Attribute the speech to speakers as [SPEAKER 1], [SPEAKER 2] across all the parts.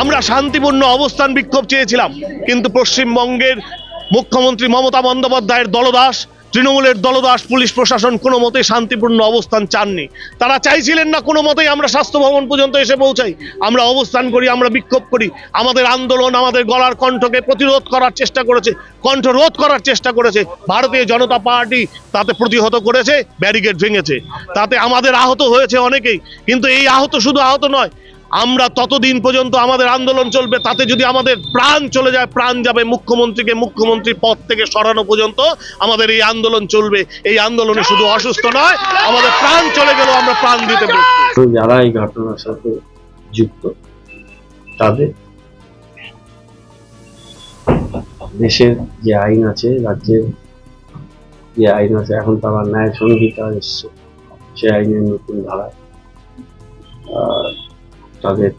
[SPEAKER 1] আমরা শান্তিপূর্ণ অবস্থান বিক্ষোভ চেয়েছিলাম, কিন্তু পশ্চিমবঙ্গের মুখ্যমন্ত্রী মমতা বন্দ্যোপাধ্যায়ের দলদাস, তৃণমূলের দলদাস পুলিশ প্রশাসন কোনো মতেই শান্তিপূর্ণ অবস্থান চাননি। তারা চাইছিলেন না কোনো মতেই আমরা স্বাস্থ্য ভবন পর্যন্ত এসে পৌঁছাই, আমরা অবস্থান করি, আমরা বিক্ষোভ করি। আমাদের আন্দোলন, আমাদের গলার কণ্ঠকে প্রতিরোধ করার চেষ্টা করেছে, কণ্ঠরোধ করার চেষ্টা করেছে ভারতীয় জনতা পার্টি, তাতে প্রতিহত করেছে, ব্যারিকেড ভেঙেছে, তাতে আমাদের আহত হয়েছে অনেকেই। কিন্তু এই আহত শুধু আহত নয়, আমরা ততদিন পর্যন্ত আমাদের আন্দোলন চলবে, তাতে যদি আমাদের প্রাণ চলে যায়, প্রাণ যাবে, মুখ্যমন্ত্রী পদ থেকে সরানো পর্যন্ত আমাদের এই আন্দোলন চলবে। এই আন্দোলনে শুধু অসুস্থ নয়, আমাদের প্রাণ চলে গেলেও আমরা প্রাণ দিতে পারি।
[SPEAKER 2] যারা এই ঘটনার সাথে যুক্ত তাদের দেশের যে আইন আছে, রাজ্যের যে আইন আছে, এখন তারা ন্যায় সংহিতা এসছে, সে আইনের নতুন ধারায় তাদের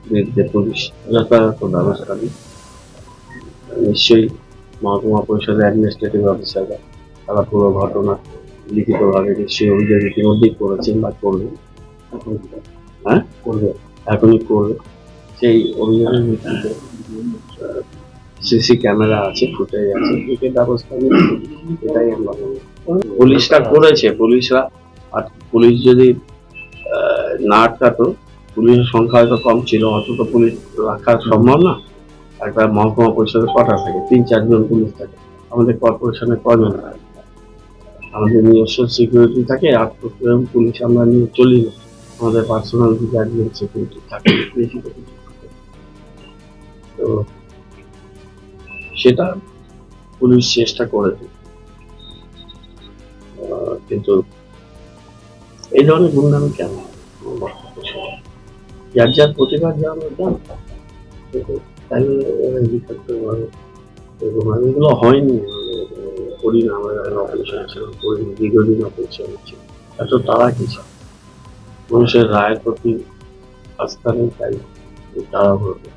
[SPEAKER 2] বিরুদ্ধে পুলিশ যথাযথ ব্যবস্থা নিয়ে নিশ্চয়ই মহকুমা পরিষদের অ্যাডমিনিস্ট্রেটিভ অফিসাররা তারা পুরো ঘটনা লিখিতভাবে নিশ্চয়ই অভিযোগ ইতিমধ্যেই করেছেন বা করবেন, এখনই করবে। সেই অভিযোগের ভিত্তিতে সিসি ক্যামেরা আছে, ফুটেজ আছে, একে ব্যবস্থা নিয়ে এটাই আমরা পুলিশরা করেছে। পুলিশরা, আর পুলিশ যদি না আটকাতো, পুলিশের সংখ্যা হয়তো কম ছিল, অন্তত পুলিশ রাখা সম্ভব না। একটা মহকুমা পরিষদে কটা থাকে? 3-4 জন পুলিশ থাকে। আমাদের কর্পোরেশনে কজন থাকে? আমাদের নিজস্ব সিকিউরিটি থাকে, 8 পুলিশ আমরা নিয়ে চলি না, আমাদের পার্সোনাল গার্ডিয়ান সিকিউরিটি থাকে, বেশি করে। তো সেটা পুলিশ চেষ্টা করেছে, কিন্তু এই ধরনের গুন্ডামি কেন? যার যার প্রতিবাদ জানানো যান, এগুলো হয়নি, করি না। আমরা অপারেশন ছিলাম, করিনি, দীর্ঘদিন অপারেশন ছিল। এত তারা কিছু মানুষের রায়ের প্রতি আস্থা নেই, তাই তারা বলবে